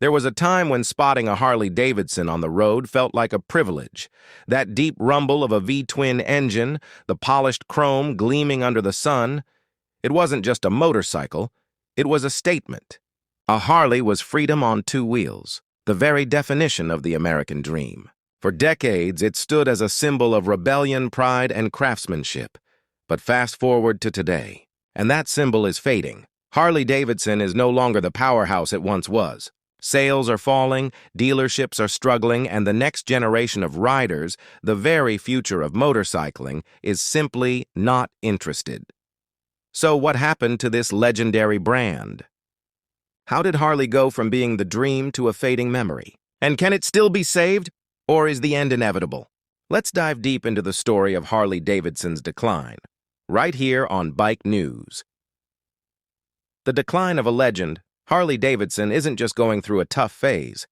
There was a time when spotting a Harley-Davidson on the road felt like a privilege. That deep rumble of a V-twin engine, the polished chrome gleaming under the sun, it wasn't just a motorcycle, it was a statement. A Harley was freedom on two wheels, the very definition of the American dream. For decades, it stood as a symbol of rebellion, pride, and craftsmanship. But fast forward to today, and that symbol is fading. Harley-Davidson is no longer the powerhouse it once was. Sales are falling, dealerships are struggling, and the next generation of riders, the very future of motorcycling, is simply not interested. So what happened to this legendary brand? How did Harley go from being the dream to a fading memory? And can it still be saved, or is the end inevitable? Let's dive deep into the story of Harley-Davidson's decline, right here on Bike News. The decline of a legend, Harley-Davidson isn't just going through a tough phase.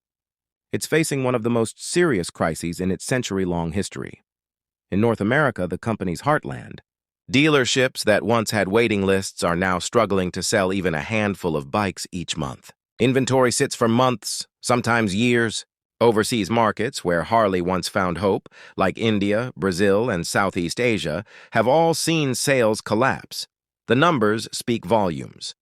It's facing one of the most serious crises in its century-long history. In North America, the company's heartland, dealerships that once had waiting lists are now struggling to sell even a handful of bikes each month. Inventory sits for months, sometimes years. Overseas markets, where Harley once found hope, like India, Brazil, and Southeast Asia, have all seen sales collapse. The numbers speak volumes.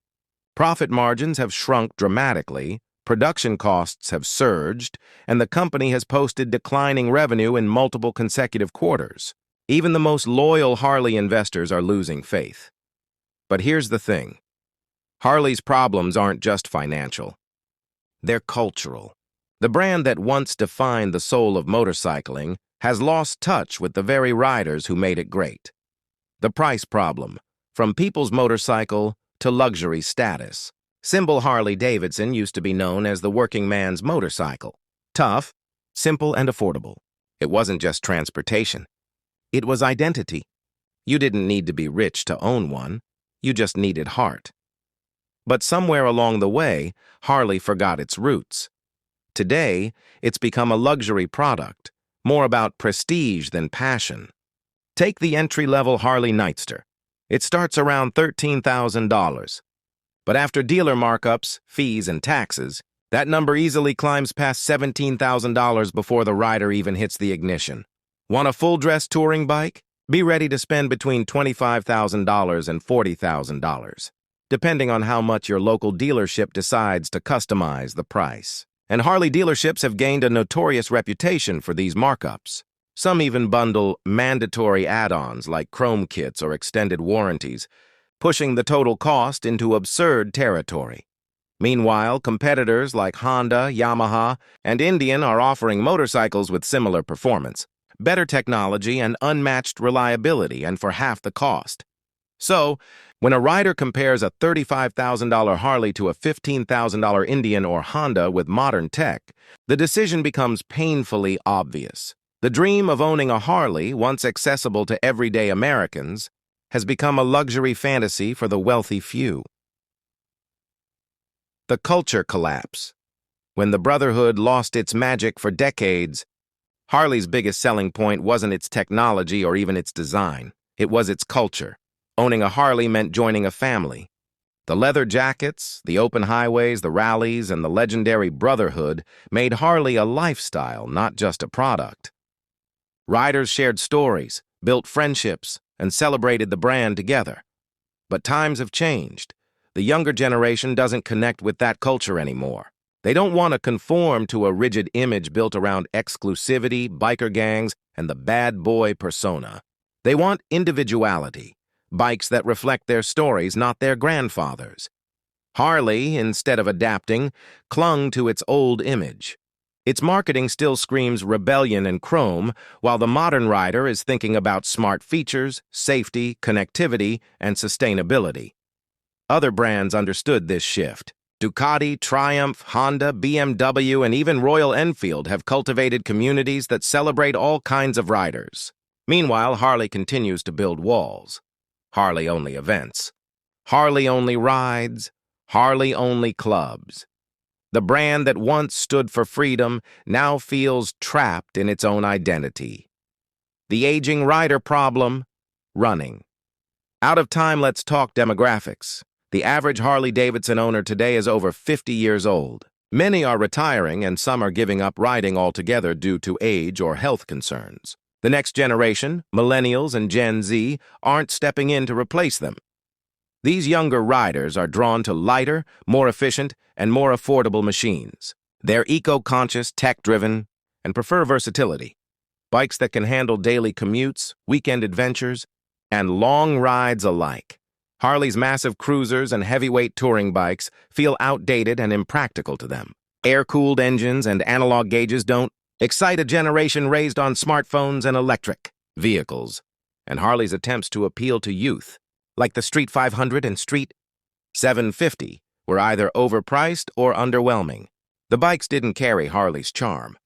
Profit margins have shrunk dramatically, production costs have surged, and the company has posted declining revenue in multiple consecutive quarters. Even the most loyal Harley investors are losing faith. But here's the thing. Harley's problems aren't just financial. They're cultural. The brand that once defined the soul of motorcycling has lost touch with the very riders who made it great. The price problem, from people's motorcycle to luxury status. Symbol Harley-Davidson used to be known as the working man's motorcycle. Tough, simple, and affordable. It wasn't just transportation. It was identity. You didn't need to be rich to own one. You just needed heart. But somewhere along the way, Harley forgot its roots. Today, it's become a luxury product, more about prestige than passion. Take the entry-level Harley Nightster. It starts around $13,000. But after dealer markups, fees, and taxes, that number easily climbs past $17,000 before the rider even hits the ignition. Want a full-dress touring bike? Be ready to spend between $25,000 and $40,000, depending on how much your local dealership decides to customize the price. And Harley dealerships have gained a notorious reputation for these markups. Some even bundle mandatory add-ons like chrome kits or extended warranties, pushing the total cost into absurd territory. Meanwhile, competitors like Honda, Yamaha, and Indian are offering motorcycles with similar performance, better technology, and unmatched reliability, and for half the cost. So, when a rider compares a $35,000 Harley to a $15,000 Indian or Honda with modern tech, the decision becomes painfully obvious. The dream of owning a Harley, once accessible to everyday Americans, has become a luxury fantasy for the wealthy few. The culture collapse. When the Brotherhood lost its magic for decades, Harley's biggest selling point wasn't its technology or even its design. It was its culture. Owning a Harley meant joining a family. The leather jackets, the open highways, the rallies, and the legendary Brotherhood made Harley a lifestyle, not just a product. Riders shared stories, built friendships, and celebrated the brand together. But times have changed. The younger generation doesn't connect with that culture anymore. They don't want to conform to a rigid image built around exclusivity, biker gangs, and the bad boy persona. They want individuality, bikes that reflect their stories, not their grandfathers. Harley, instead of adapting, clung to its old image. Its marketing still screams rebellion and chrome, while the modern rider is thinking about smart features, safety, connectivity, and sustainability. Other brands understood this shift. Ducati, Triumph, Honda, BMW, and even Royal Enfield have cultivated communities that celebrate all kinds of riders. Meanwhile, Harley continues to build walls. Harley-only events. Harley-only rides. Harley-only clubs. The brand that once stood for freedom now feels trapped in its own identity. The aging rider problem, running. Out of time, let's talk demographics. The average Harley-Davidson owner today is over 50 years old. Many are retiring and some are giving up riding altogether due to age or health concerns. The next generation, millennials and Gen Z, aren't stepping in to replace them. These younger riders are drawn to lighter, more efficient, and more affordable machines. They're eco-conscious, tech-driven, and prefer versatility. Bikes that can handle daily commutes, weekend adventures, and long rides alike. Harley's massive cruisers and heavyweight touring bikes feel outdated and impractical to them. Air-cooled engines and analog gauges don't excite a generation raised on smartphones and electric vehicles. And Harley's attempts to appeal to youth, like the Street 500 and Street 750, were either overpriced or underwhelming. The bikes didn't carry Harley's charm,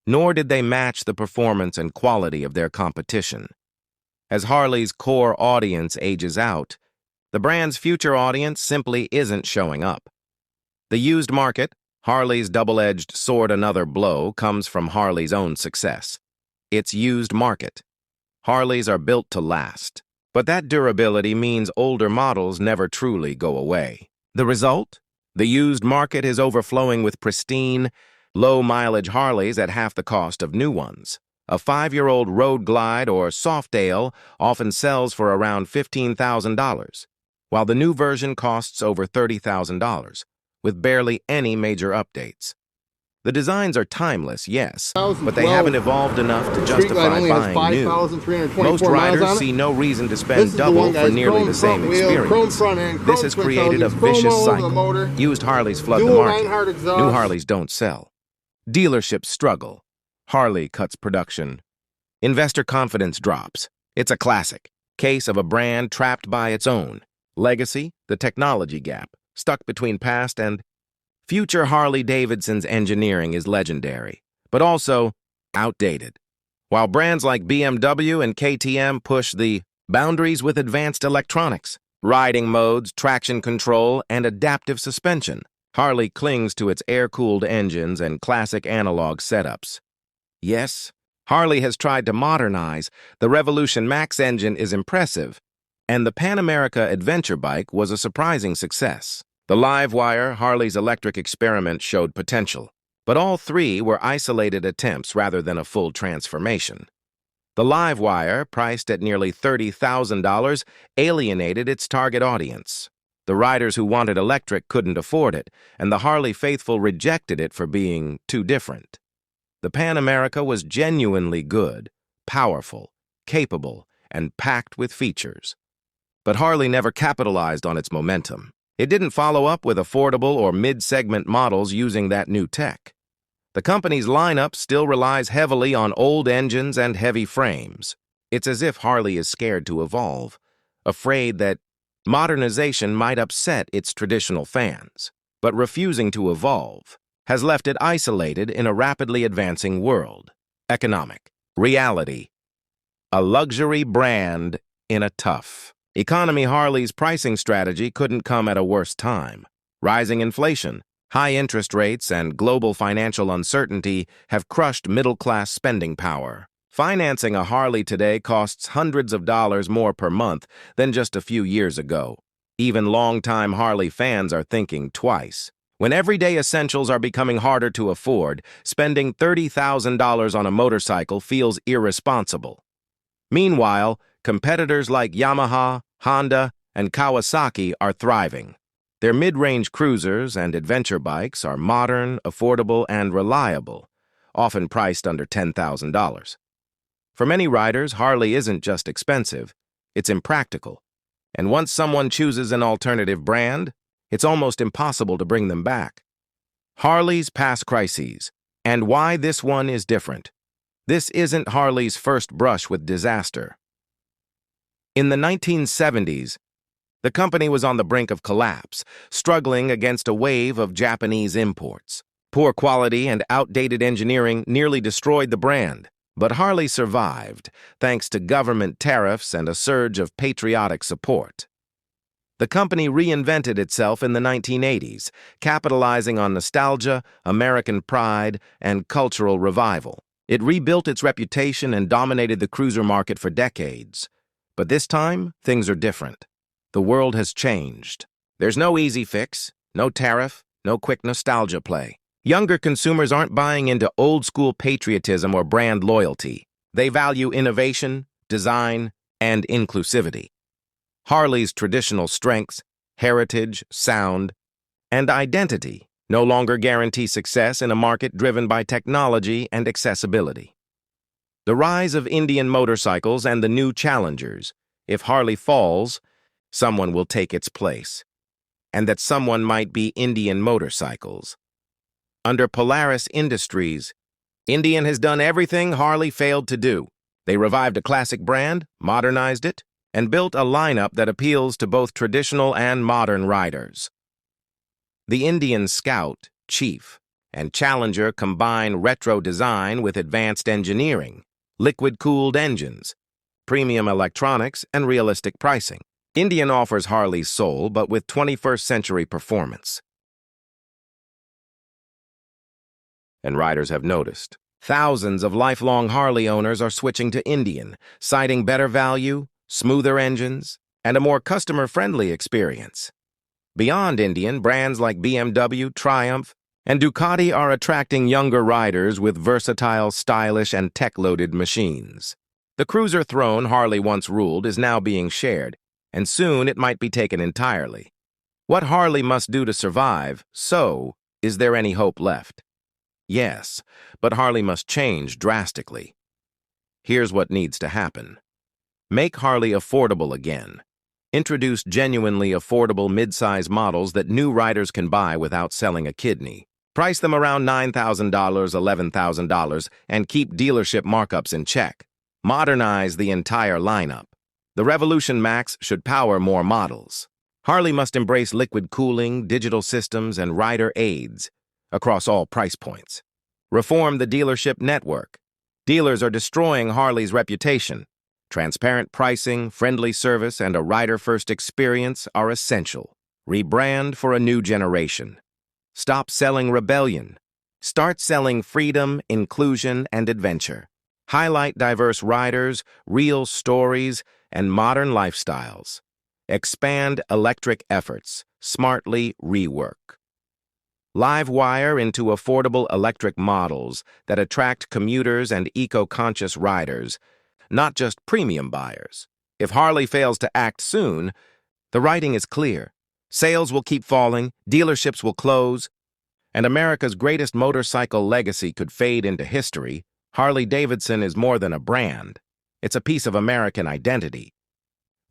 nor did they match the performance and quality of their competition. As Harley's core audience ages out, the brand's future audience simply isn't showing up. The used market, Harley's double-edged sword, another blow, comes from Harley's own success. Its used market. Harleys are built to last, but that durability means older models never truly go away. The result? The used market is overflowing with pristine, low-mileage Harleys at half the cost of new ones. A 5-year-old Road Glide or Softail often sells for around $15,000, while the new version costs over $30,000, with barely any major updates. The designs are timeless, yes, but they haven't evolved enough to justify buying new. Most riders see no reason to spend double for nearly the same experience. This has created a vicious cycle. Used Harleys flood the market. New Harleys don't sell. Dealerships struggle. Harley cuts production. Investor confidence drops. It's a classic case of a brand trapped by its own legacy, the technology gap, stuck between past and future. Harley-Davidson's engineering is legendary, but also outdated. While brands like BMW and KTM push the boundaries with advanced electronics, riding modes, traction control, and adaptive suspension, Harley clings to its air-cooled engines and classic analog setups. Yes, Harley has tried to modernize. The Revolution Max engine is impressive, and the Pan America adventure bike was a surprising success. The Livewire, Harley's electric experiment, showed potential, but all three were isolated attempts rather than a full transformation. The Livewire, priced at nearly $30,000, alienated its target audience. The riders who wanted electric couldn't afford it, and the Harley faithful rejected it for being too different. The Pan America was genuinely good, powerful, capable, and packed with features. But Harley never capitalized on its momentum. It didn't follow up with affordable or mid-segment models using that new tech. The company's lineup still relies heavily on old engines and heavy frames. It's as if Harley is scared to evolve, afraid that modernization might upset its traditional fans, but refusing to evolve has left it isolated in a rapidly advancing world. Economic reality. A luxury brand in a tough economy. Harley's pricing strategy couldn't come at a worse time. Rising inflation, high interest rates, and global financial uncertainty have crushed middle-class spending power. Financing a Harley today costs hundreds of dollars more per month than just a few years ago. Even longtime Harley fans are thinking twice. When everyday essentials are becoming harder to afford, spending $30,000 on a motorcycle feels irresponsible. Meanwhile, competitors like Yamaha, Honda, and Kawasaki are thriving. Their mid-range cruisers and adventure bikes are modern, affordable, and reliable, often priced under $10,000. For many riders, Harley isn't just expensive, it's impractical. And once someone chooses an alternative brand, it's almost impossible to bring them back. Harley's past crises, and why this one is different. This isn't Harley's first brush with disaster. In the 1970s, the company was on the brink of collapse, struggling against a wave of Japanese imports. Poor quality and outdated engineering nearly destroyed the brand, but Harley survived thanks to government tariffs and a surge of patriotic support. The company reinvented itself in the 1980s, capitalizing on nostalgia, American pride, and cultural revival. It rebuilt its reputation and dominated the cruiser market for decades. But this time, things are different. The world has changed. There's no easy fix, no tariff, no quick nostalgia play. Younger consumers aren't buying into old-school patriotism or brand loyalty. They value innovation, design, and inclusivity. Harley's traditional strengths, heritage, sound, and identity no longer guarantee success in a market driven by technology and accessibility. The rise of Indian motorcycles and the new challengers. If Harley falls, someone will take its place. And that someone might be Indian motorcycles. Under Polaris Industries, Indian has done everything Harley failed to do. They revived a classic brand, modernized it, and built a lineup that appeals to both traditional and modern riders. The Indian Scout, Chief, and Challenger combine retro design with advanced engineering, liquid-cooled engines, premium electronics, and realistic pricing. Indian offers Harley's soul, but with 21st-century performance. And riders have noticed. Thousands of lifelong Harley owners are switching to Indian, citing better value, smoother engines, and a more customer-friendly experience. Beyond Indian, brands like BMW, Triumph, and Ducati are attracting younger riders with versatile, stylish, and tech-loaded machines. The cruiser throne Harley once ruled is now being shared, and soon it might be taken entirely. What Harley must do to survive, so is there any hope left? Yes, but Harley must change drastically. Here's what needs to happen. Make Harley affordable again. Introduce genuinely affordable mid-size models that new riders can buy without selling a kidney. Price them around $9,000, $11,000, and keep dealership markups in check. Modernize the entire lineup. The Revolution Max should power more models. Harley must embrace liquid cooling, digital systems, and rider aids across all price points. Reform the dealership network. Dealers are destroying Harley's reputation. Transparent pricing, friendly service, and a rider-first experience are essential. Rebrand for a new generation. Stop selling rebellion. Start selling freedom, inclusion, and adventure. Highlight diverse riders, real stories, and modern lifestyles. Expand electric efforts. Smartly rework. Live wire into affordable electric models that attract commuters and eco-conscious riders, not just premium buyers. If Harley fails to act soon, the writing is clear. Sales will keep falling, dealerships will close, and America's greatest motorcycle legacy could fade into history. Harley-Davidson is more than a brand. It's a piece of American identity.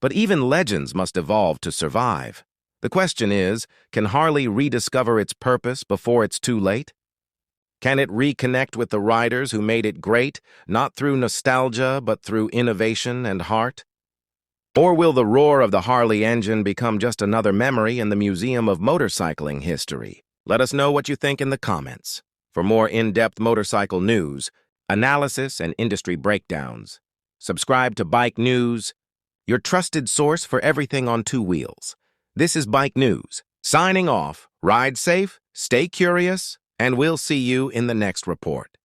But even legends must evolve to survive. The question is, can Harley rediscover its purpose before it's too late? Can it reconnect with the riders who made it great, not through nostalgia, but through innovation and heart? Or will the roar of the Harley engine become just another memory in the Museum of Motorcycling history? Let us know what you think in the comments. For more in-depth motorcycle news, analysis, and industry breakdowns, subscribe to Bike News, your trusted source for everything on two wheels. This is Bike News. Signing off, ride safe, stay curious, and we'll see you in the next report.